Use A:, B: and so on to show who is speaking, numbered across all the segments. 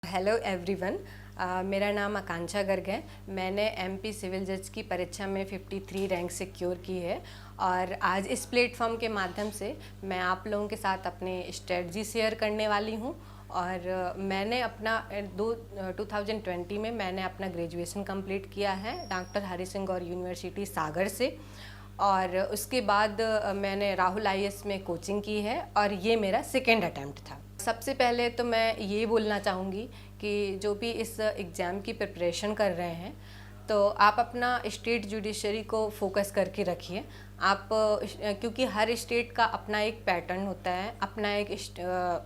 A: Hello everyone. मेरा नाम आकांक्षा गर्ग है। मैंने एमपी सिविल जज की परीक्षा में 53 रैंक सिक्योर की है और आज इस प्लेटफॉर्म के माध्यम से मैं आप लोगों के साथ अपने स्ट्रेटजी शेयर करने वाली हूँ। और मैंने अपना 2020 में मैंने अपना ग्रेजुएशन कंप्लीट किया है डॉक्टर हरि सिंह गौर यूनिवर्सिटी सागर से। और उसके बाद मैंने राहुल आईएएस में कोचिंग की है और ये मेरा सेकेंड अटैम्प्ट था। सबसे पहले तो मैं ये बोलना चाहूँगी कि जो भी इस एग्ज़ाम की प्रिपरेशन कर रहे हैं तो आप अपना स्टेट जुडिशरी को फोकस करके रखिए। आप क्योंकि हर स्टेट का अपना एक पैटर्न होता है, अपना एक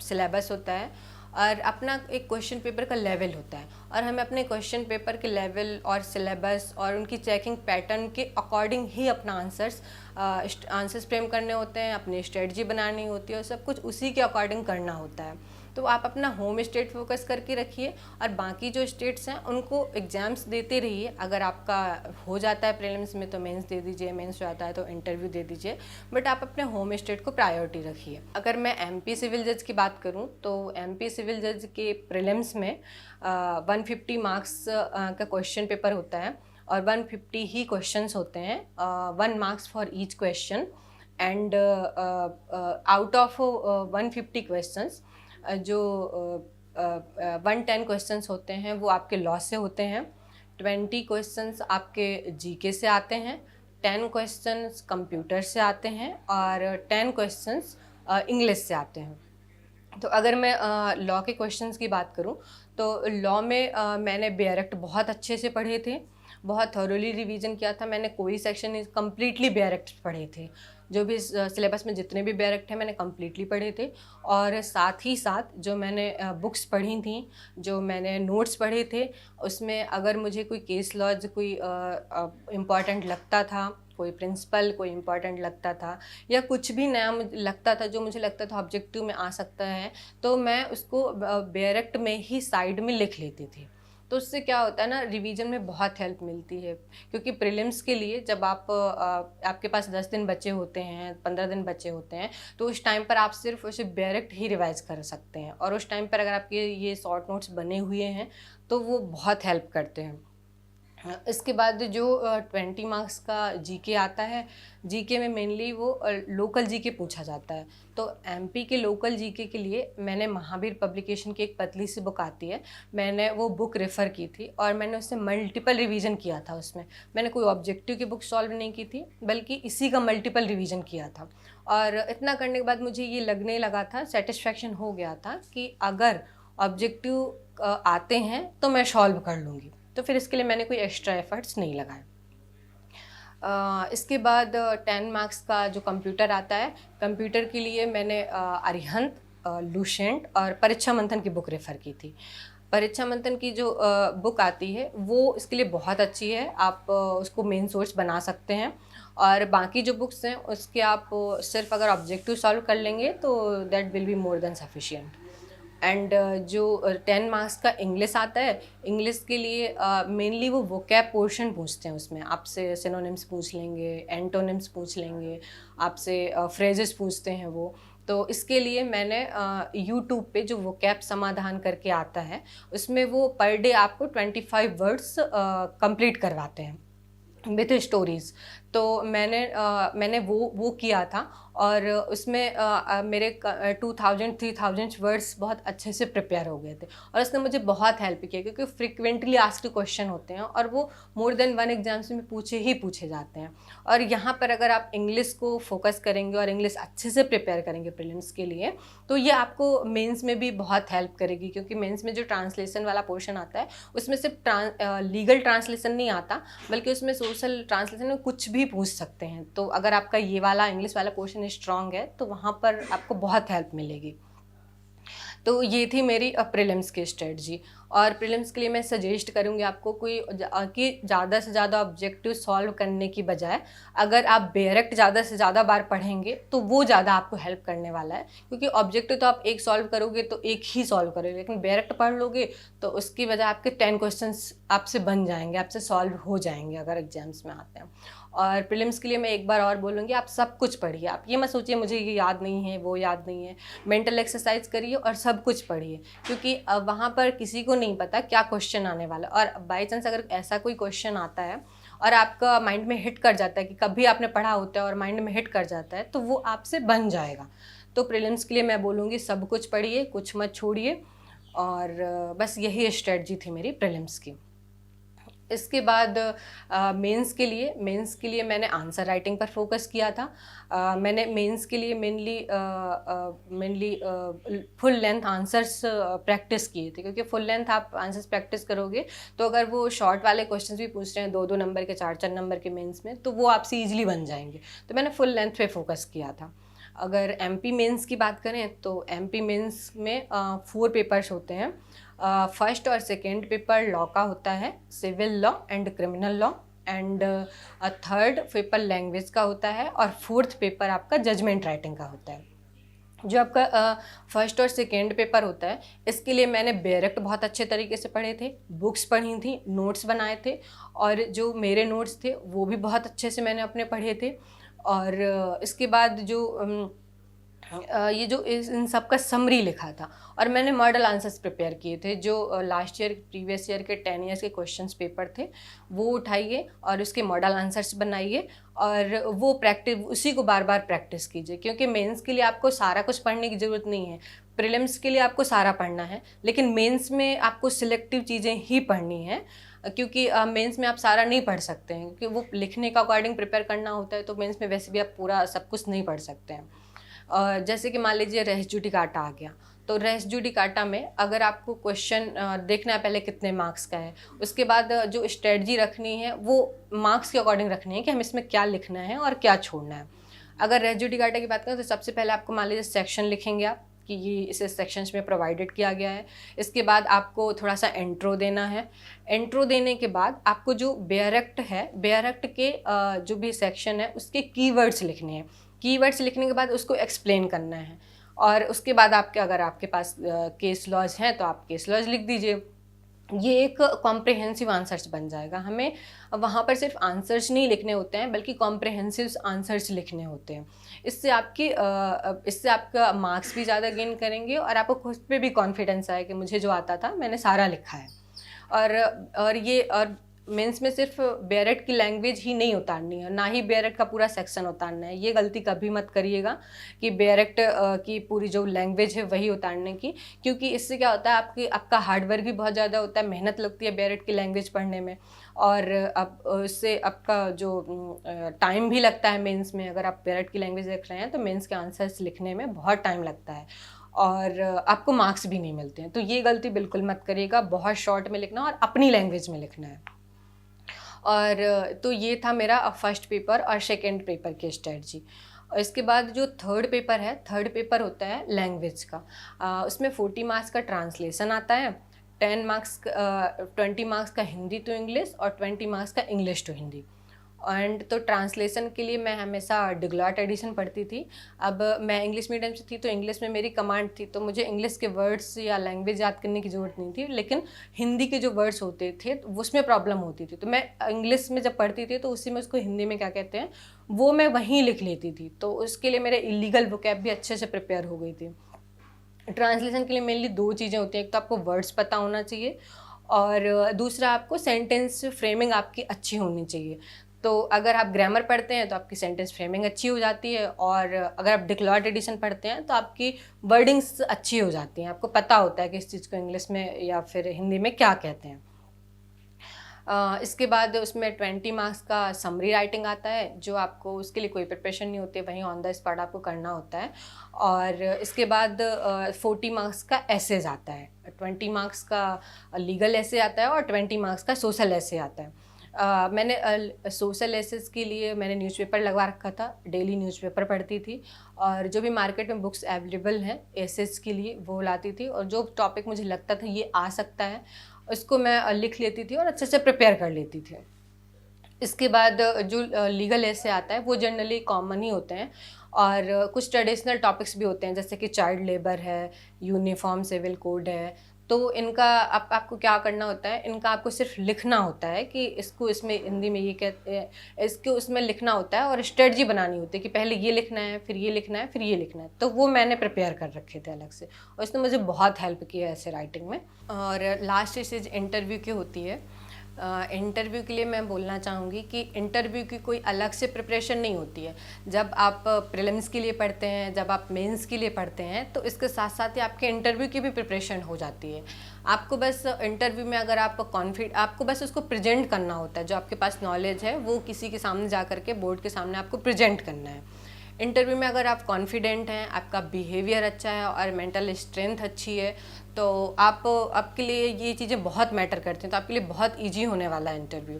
A: सिलेबस होता है और अपना एक क्वेश्चन पेपर का लेवल होता है और हमें अपने क्वेश्चन पेपर के लेवल और सिलेबस और उनकी चेकिंग पैटर्न के अकॉर्डिंग ही अपना आंसर्स फ्रेम करने होते हैं, अपनी स्ट्रेटजी बनानी होती है और सब कुछ उसी के अकॉर्डिंग करना होता है। तो आप अपना होम स्टेट फोकस करके रखिए और बाकी जो स्टेट्स हैं उनको एग्ज़ाम्स देते रहिए। अगर आपका हो जाता है प्रीलिम्स में तो मेंस दे दीजिए, मेंस हो जाता है तो इंटरव्यू दे दीजिए, बट आप अपने होम स्टेट को प्रायोरिटी रखिए। अगर मैं एमपी सिविल जज की बात करूं तो एमपी सिविल जज के प्रीलिम्स में 150 मार्क्स का क्वेश्चन पेपर होता है और 150 ही क्वेश्चंस होते हैं, 1 marks for each question. And out of 150 questions जो 110 क्वेश्चंस होते हैं वो आपके लॉ से होते हैं, 20 क्वेश्चंस आपके जीके से आते हैं, 10 क्वेश्चंस कंप्यूटर से आते हैं और 10 क्वेश्चंस इंग्लिश से आते हैं। तो अगर मैं लॉ के क्वेश्चंस की बात करूं तो लॉ में मैंने बेयर एक्ट बहुत अच्छे से पढ़े थे, बहुत थॉरोली रिवीजन किया था। मैंने कोई सेक्शन कम्प्लीटली बेयर एक्ट पढ़े थे, जो भी सिलेबस में जितने भी बेयर एक्ट हैं मैंने कम्प्लीटली पढ़े थे। और साथ ही साथ जो मैंने बुक्स पढ़ी थी, जो मैंने नोट्स पढ़े थे, उसमें अगर मुझे कोई केस लॉज कोई इम्पॉर्टेंट लगता था, कोई प्रिंसिपल कोई इम्पॉर्टेंट लगता था या कुछ भी नया लगता था जो मुझे लगता था ऑब्जेक्टिव में आ सकता है, तो मैं उसको बेयर एक्ट में ही साइड में लिख लेती थी। तो उससे क्या होता है ना, रिवीजन में बहुत हेल्प मिलती है। क्योंकि प्रीलिम्स के लिए जब आपके पास 10 दिन बचे होते हैं, 15 दिन बचे होते हैं, तो उस टाइम पर आप सिर्फ उसे बेयर एक्ट ही रिवाइज कर सकते हैं और उस टाइम पर अगर आपके ये शॉर्ट नोट्स बने हुए हैं तो वो बहुत हेल्प करते हैं। इसके बाद जो 20 मार्क्स का जीके आता है, जीके में मेनली वो लोकल जीके पूछा जाता है। तो एमपी के लोकल जीके के लिए मैंने महावीर पब्लिकेशन की एक पतली सी बुक आती है, मैंने वो बुक रेफ़र की थी और मैंने उससे मल्टीपल रिवीजन किया था। उसमें मैंने कोई ऑब्जेक्टिव की बुक सॉल्व नहीं की थी बल्कि इसी का मल्टीपल रिवीजन किया था। और इतना करने के बाद मुझे ये लगने लगा था, सेटिस्फैक्शन हो गया था कि अगर ऑब्जेक्टिव आते हैं तो मैं सॉल्व कर लूँगी। तो फिर इसके लिए मैंने कोई एक्स्ट्रा एफर्ट्स नहीं लगाए। इसके बाद 10 मार्क्स का जो कंप्यूटर आता है, कंप्यूटर के लिए मैंने अरिहंत, लुसेंट और परीक्षा मंथन की बुक रेफ़र की थी। परीक्षा मंथन की जो बुक आती है वो इसके लिए बहुत अच्छी है, आप उसको मेन सोर्स बना सकते हैं। और बाकी जो बुक्स हैं उसके आप सिर्फ अगर ऑब्जेक्टिव सॉल्व कर लेंगे तो that will be more than sufficient. And जो 10 मार्क्स का इंग्लिश आता है, इंग्लिश के लिए मेनली वो वोकैब पोर्शन पूछते हैं। उसमें आपसे सिनोनिम्स पूछ लेंगे, एंटोनिम्स पूछ लेंगे, आपसे फ्रेजेस पूछते हैं वो। तो इसके लिए मैंने यूट्यूब पे जो वोकैब समाधान करके आता है उसमें वो पर डे आपको 25 वर्ड्स कंप्लीट करवाते हैं विथ स्टोरीज़। तो मैंने वो किया था और उसमें मेरे 2000-3000 वर्ड्स बहुत अच्छे से प्रिपेयर हो गए थे और उसने मुझे बहुत हेल्प किया क्योंकि फ्रिक्वेंटली आस्क्ड क्वेश्चन होते हैं और वो मोर देन वन एग्जाम्स में पूछे जाते हैं। और यहाँ पर अगर आप इंग्लिश को फोकस करेंगे और इंग्लिश अच्छे से प्रिपेयर करेंगे प्रीलिम्स के लिए तो ये आपको मेंस में भी बहुत हेल्प करेगी। क्योंकि मेंस में जो ट्रांसलेशन वाला पोर्शन आता है उसमें सिर्फ लीगल ट्रांसलेशन नहीं आता बल्कि उसमें सोशल ट्रांसलेशन में कुछ भी पूछ सकते हैं। तो अगर आपका ये वाला इंग्लिश वाला पोर्शन स्ट्रांग है तो वहाँ पर आपको बहुत हेल्प मिलेगी। तो ये थी मेरी प्रीलिम्स की स्ट्रेटजी। और प्रीलिम्स के लिए मैं सजेस्ट करूँगी आपको कि ज़्यादा से ज़्यादा ऑब्जेक्टिव सॉल्व करने की बजाय अगर आप बेयर एक्ट ज़्यादा से ज़्यादा बार पढ़ेंगे तो वो ज़्यादा आपको हेल्प करने वाला है। क्योंकि ऑब्जेक्टिव तो आप एक सॉल्व करोगे तो एक ही सॉल्व करोगे, लेकिन बेयर एक्ट पढ़ लोगे तो उसकी वजह आपके 10 क्वेश्चंस आपसे बन जाएंगे, आपसे सॉल्व हो जाएंगे अगर एग्जाम्स में आते हैं। और प्रीलिम्स के लिए मैं एक बार और बोलूँगी, आप सब कुछ पढ़िए। आप ये मत सोचिए मुझे ये याद नहीं है, वो याद नहीं है। मेंटल एक्सरसाइज करिए और सब कुछ पढ़िए, क्योंकि वहाँ पर किसी को नहीं पता क्या क्वेश्चन आने वाला। और बाई चांस अगर ऐसा कोई क्वेश्चन आता है और आपका माइंड में हिट कर जाता है, कि कभी आपने पढ़ा होता है और माइंड में हिट कर जाता है, तो वो आपसे बन जाएगा। तो प्रीलिम्स के लिए मैं बोलूँगी सब कुछ पढ़िए, कुछ मत छोड़िए। और बस यही स्ट्रेटजी थी मेरी प्रीलिम्स की। इसके बाद मेंस के लिए मैंने आंसर राइटिंग पर फोकस किया था। मैंने मेंस के लिए mainly full length answers practice किए थे, क्योंकि फुल लेंथ आप आंसर्स प्रैक्टिस करोगे तो अगर वो शॉर्ट वाले क्वेश्चंस भी पूछ रहे हैं 2-2 नंबर के, 4-4 नंबर के मेंस में, तो वो आपसे ईजिली बन जाएंगे। तो मैंने फुल लेंथ पे फोकस किया था। अगर एमपी मेंस की बात करें तो एमपी मेंस में 4 पेपर्स होते हैं। फर्स्ट और सेकेंड पेपर लॉ का होता है, civil law and criminal law, and third paper language का होता है, और फोर्थ पेपर आपका जजमेंट राइटिंग का होता है। जो आपका फर्स्ट और सेकेंड पेपर होता है, इसके लिए मैंने बेयरेक्ट बहुत अच्छे तरीके से पढ़े थे, बुक्स पढ़ी थी, नोट्स बनाए थे, और जो मेरे नोट्स थे वो भी बहुत अच्छे से मैंने अपने पढ़े थे। और इसके बाद जो ये जो इन सब का समरी लिखा था, और मैंने मॉडल आंसर्स प्रिपेयर किए थे। जो लास्ट ईयर प्रीवियस ईयर के 10 ईयर्स के क्वेश्चंस पेपर थे वो उठाइए और उसके मॉडल आंसर्स बनाइए, और वो प्रैक्टिस उसी को बार बार प्रैक्टिस कीजिए, क्योंकि मेंस के लिए आपको सारा कुछ पढ़ने की ज़रूरत नहीं है। प्रीलिम्स के लिए आपको सारा पढ़ना है, लेकिन मेंस में आपको सिलेक्टिव चीज़ें ही पढ़नी है, क्योंकि मेंस में आप सारा नहीं पढ़ सकते हैं, क्योंकि वो लिखने का अकॉर्डिंग प्रिपेयर करना होता है। तो मेंस में वैसे भी आप पूरा सब कुछ नहीं पढ़ सकते हैं। जैसे कि मान लीजिए रेस जुडिकाटा आ गया, तो रेस जुडिकाटा में अगर आपको क्वेश्चन देखना है पहले कितने मार्क्स का है, उसके बाद जो स्ट्रेटजी रखनी है वो मार्क्स के अकॉर्डिंग रखनी है कि हम इसमें क्या लिखना है और क्या छोड़ना है। अगर रेस जुडिकाटा की बात करें तो सबसे पहले आपको मान लीजिए सेक्शन लिखेंगे आप कि ये इसे सेक्शंस में प्रोवाइडेड किया गया है। इसके बाद आपको थोड़ा सा इंट्रो देना है। इंट्रो देने के बाद आपको जो बेयरेक्ट है, बेयरेक्ट के जो भी सेक्शन है उसके कीवर्ड्स लिखने हैं। कीवर्ड्स लिखने के बाद उसको एक्सप्लेन करना है, और उसके बाद आपके अगर आपके पास केस लॉज हैं तो आप केस लॉज लिख दीजिए। ये एक कॉम्प्रिहेंसिव आंसर्स बन जाएगा। हमें वहाँ पर सिर्फ आंसर्स नहीं लिखने होते हैं, बल्कि कॉम्प्रिहेंसिव आंसर्स लिखने होते हैं। इससे आपका मार्क्स भी ज़्यादा गेन करेंगे, और आपको खुद पे भी कॉन्फिडेंस आए कि मुझे जो आता था मैंने सारा लिखा है। और मेंस में सिर्फ बेयरेक्ट की लैंग्वेज ही नहीं उतारनी है, ना ही बेयरेक्ट का पूरा सेक्शन उतारना है। ये गलती कभी मत करिएगा कि बेयरेक्ट की पूरी जो लैंग्वेज है वही उतारने की, क्योंकि इससे क्या होता है आपका हार्डवर्क भी बहुत ज़्यादा होता है, मेहनत लगती है बेयरेक्ट की लैंग्वेज पढ़ने में, और अब इससे आपका जो टाइम भी लगता है मेंस में। अगर आप बेयरेक्ट की लैंग्वेज देख रहे हैं तो मेंस के आंसर्स लिखने में बहुत टाइम लगता है, और आपको मार्क्स भी नहीं मिलते हैं। तो ये गलती बिल्कुल मत करिएगा, बहुत शॉर्ट में लिखना और अपनी लैंग्वेज में लिखना है। और तो ये था मेरा फर्स्ट पेपर और सेकेंड पेपर की स्ट्रेटजी। और इसके बाद जो थर्ड पेपर है, थर्ड पेपर होता है लैंग्वेज का। उसमें 40 मार्क्स का ट्रांसलेशन आता है, 20 मार्क्स का हिंदी टू इंग्लिश, और 20 मार्क्स का इंग्लिश टू हिंदी। एंड तो ट्रांसलेशन के लिए मैं हमेशा डिग्लॉट एडिशन पढ़ती थी। अब मैं इंग्लिश मीडियम से थी तो इंग्लिश में मेरी कमांड थी, तो मुझे इंग्लिश के वर्ड्स या लैंग्वेज याद करने की ज़रूरत नहीं थी, लेकिन हिंदी के जो वर्ड्स होते थे तो उसमें प्रॉब्लम होती थी। तो मैं इंग्लिश में जब पढ़ती थी तो उसी में उसको हिंदी में क्या कहते हैं वो मैं वहीं लिख लेती थी, तो उसके लिए मेरे इलीगल वोकैब भी अच्छे से प्रिपेयर हो गई थी। ट्रांसलेशन के लिए मेनली 2 चीज़ें होती हैं, एक तो आपको वर्ड्स पता होना चाहिए, और दूसरा आपको सेंटेंस फ्रेमिंग आपकी अच्छी होनी चाहिए। तो अगर आप ग्रामर पढ़ते हैं तो आपकी सेंटेंस फ्रेमिंग अच्छी हो जाती है, और अगर आप डिक्लॉट एडिशन पढ़ते हैं तो आपकी वर्डिंग्स अच्छी हो जाती हैं, आपको पता होता है कि इस चीज़ को इंग्लिश में या फिर हिंदी में क्या कहते हैं। इसके बाद उसमें 20 मार्क्स का समरी राइटिंग आता है, जो आपको उसके लिए कोई प्रिपरेशन नहीं होती, वहीं ऑन द स्पॉट आपको करना होता है। और इसके बाद 40 मार्क्स का एसेज आता है, 20 मार्क्स का लीगल एसे आता है, और 20 मार्क्स का सोशल एसे आता है। मैंने सोशल एसेस के लिए मैंने न्यूज़पेपर लगवा रखा था, डेली न्यूज़पेपर पढ़ती थी, और जो भी मार्केट में बुक्स अवेलेबल हैं एसेस के लिए वो लाती थी, और जो टॉपिक मुझे लगता था ये आ सकता है उसको मैं लिख लेती थी और अच्छे से प्रिपेयर कर लेती थी। इसके बाद जो लीगल एसे आता है वो जनरली कॉमन ही होते हैं, और कुछ ट्रेडिशनल टॉपिक्स भी होते हैं, जैसे कि चाइल्ड लेबर है, यूनिफॉर्म सिविल कोड है। तो इनका आपको क्या करना होता है, इनका आपको सिर्फ लिखना होता है कि इसको इसमें हिंदी में ये कहते हैं, इसको उसमें लिखना होता है और स्ट्रेटजी बनानी होती है कि पहले ये लिखना है, फिर ये लिखना है, फिर ये लिखना है। तो वो मैंने प्रिपेयर कर रखे थे अलग से और इसने मुझे बहुत हेल्प किया है ऐसे राइटिंग में। और लास्ट स्टेज इंटरव्यू की होती है। इंटरव्यू के लिए मैं बोलना चाहूँगी कि इंटरव्यू की कोई अलग से प्रिपरेशन नहीं होती है। जब आप प्रीलिम्स के लिए पढ़ते हैं, जब आप मेंस के लिए पढ़ते हैं, तो इसके साथ साथ ही आपके इंटरव्यू की भी प्रिपरेशन हो जाती है। आपको बस इंटरव्यू में अगर आप आपको बस उसको प्रेजेंट करना होता है, जो आपके पास नॉलेज है वो किसी के सामने जा कर के बोर्ड के सामने आपको प्रेजेंट करना है। इंटरव्यू में अगर आप कॉन्फिडेंट हैं, आपका बिहेवियर अच्छा है और मेंटल स्ट्रेंथ अच्छी है, तो आपके लिए ये चीज़ें बहुत मैटर करती हैं, तो आपके लिए बहुत इजी होने वाला है इंटरव्यू।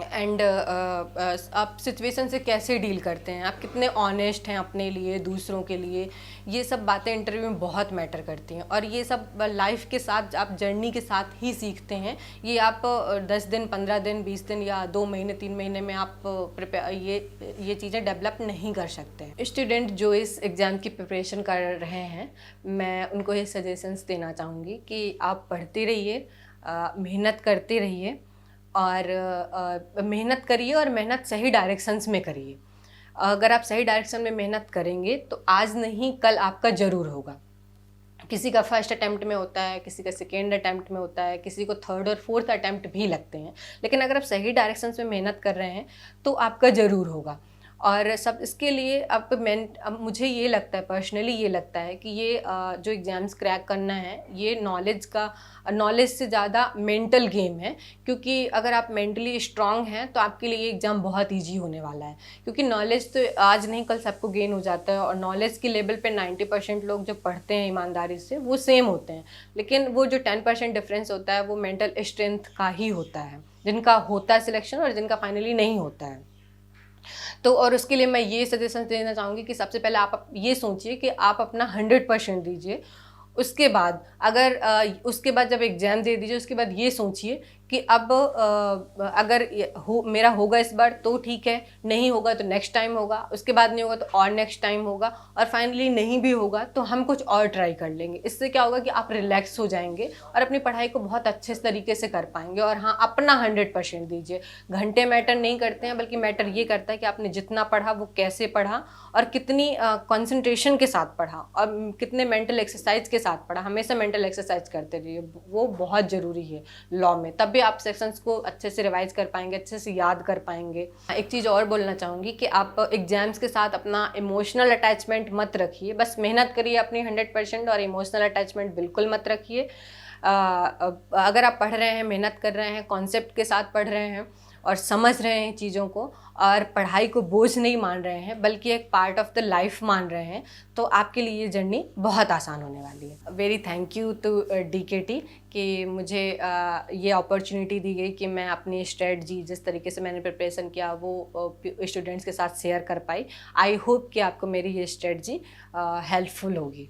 A: एंड आप सिचुएशन से कैसे डील करते हैं, आप कितने ऑनेस्ट हैं अपने लिए, दूसरों के लिए, ये सब बातें इंटरव्यू में बहुत मैटर करती हैं। और ये सब लाइफ के साथ, आप जर्नी के साथ ही सीखते हैं। ये आप 10 दिन, 15 दिन, 20 दिन या 2 महीने, 3 महीने में आप ये चीज़ें डेवलप नहीं कर सकते हैं। स्टूडेंट जो इस एग्ज़ाम की प्रिपरेशन कर रहे हैं, मैं उनको ये सजेशंस देना चाहूँगी कि आप पढ़ते रहिए, मेहनत करते रहिए और मेहनत करिए और मेहनत सही डायरेक्शंस में करिए। अगर आप सही डायरेक्शन में मेहनत करेंगे तो आज नहीं कल आपका ज़रूर होगा। किसी का फर्स्ट अटैम्प्ट में होता है, किसी का सेकेंड अटैम्प्ट में होता है, किसी को थर्ड और फोर्थ अटैम्प्ट भी लगते हैं, लेकिन अगर आप सही डायरेक्शंस में मेहनत कर रहे हैं तो आपका ज़रूर होगा। और सब इसके लिए अब मुझे ये लगता है, पर्सनली ये लगता है कि ये जो एग्ज़ाम्स क्रैक करना है, ये नॉलेज से ज़्यादा मेंटल गेम है। क्योंकि अगर आप मेंटली स्ट्रांग हैं तो आपके लिए ये एग्ज़ाम बहुत इजी होने वाला है। क्योंकि नॉलेज तो आज नहीं कल सबको गेन हो जाता है, और नॉलेज की लेवल पे 90% लोग जो पढ़ते हैं ईमानदारी से वो सेम होते हैं, लेकिन वो जो 10% डिफरेंस होता है वो मेंटल स्ट्रेंथ का ही होता है, जिनका होता है सिलेक्शन और जिनका फाइनली नहीं होता है। तो और उसके लिए मैं ये सजेशन देना चाहूँगी कि सबसे पहले आप ये सोचिए कि आप अपना 100% दीजिए। उसके बाद उसके बाद जब एग्ज़ाम दे दीजिए, उसके बाद ये सोचिए कि अब अगर मेरा होगा इस बार तो ठीक है, नहीं होगा तो नेक्स्ट टाइम होगा, उसके बाद नहीं होगा तो और नेक्स्ट टाइम होगा, और फाइनली नहीं भी होगा तो हम कुछ और ट्राई कर लेंगे। इससे क्या होगा कि आप रिलैक्स हो जाएंगे और अपनी पढ़ाई को बहुत अच्छे तरीके से कर पाएंगे। और हाँ, अपना 100% दीजिए। घंटे मैटर नहीं करते हैं, बल्कि मैटर ये करता है कि आपने जितना पढ़ा वो कैसे पढ़ा और कितनी कंसंट्रेशन के साथ पढ़ा और कितने मेंटल एक्सरसाइज के साथ पढ़ा। हमेशा मेंटल एक्सरसाइज करते रहिए, वो बहुत ज़रूरी है लॉ में, तब भी आप सेक्शंस को अच्छे से रिवाइज कर पाएंगे, अच्छे से याद कर पाएंगे। एक चीज़ और बोलना चाहूँगी कि आप एग्जाम्स के साथ अपना इमोशनल अटैचमेंट मत रखिए। बस मेहनत करिए अपनी 100% और इमोशनल अटैचमेंट बिल्कुल मत रखिए। अगर आप पढ़ रहे हैं, मेहनत कर रहे हैं, कॉन्सेप्ट के साथ पढ़ रहे हैं और समझ रहे हैं चीज़ों को, और पढ़ाई को बोझ नहीं मान रहे हैं बल्कि एक पार्ट ऑफ द लाइफ मान रहे हैं, तो आपके लिए ये जर्नी बहुत आसान होने वाली है। Very thank you to DKT कि मुझे ये अपॉर्चुनिटी दी गई कि मैं अपनी स्ट्रेटजी, जिस तरीके से मैंने प्रिपरेशन किया, वो स्टूडेंट्स के साथ शेयर कर पाई। आई होप कि आपको मेरी ये स्ट्रेटजी हेल्पफुल होगी।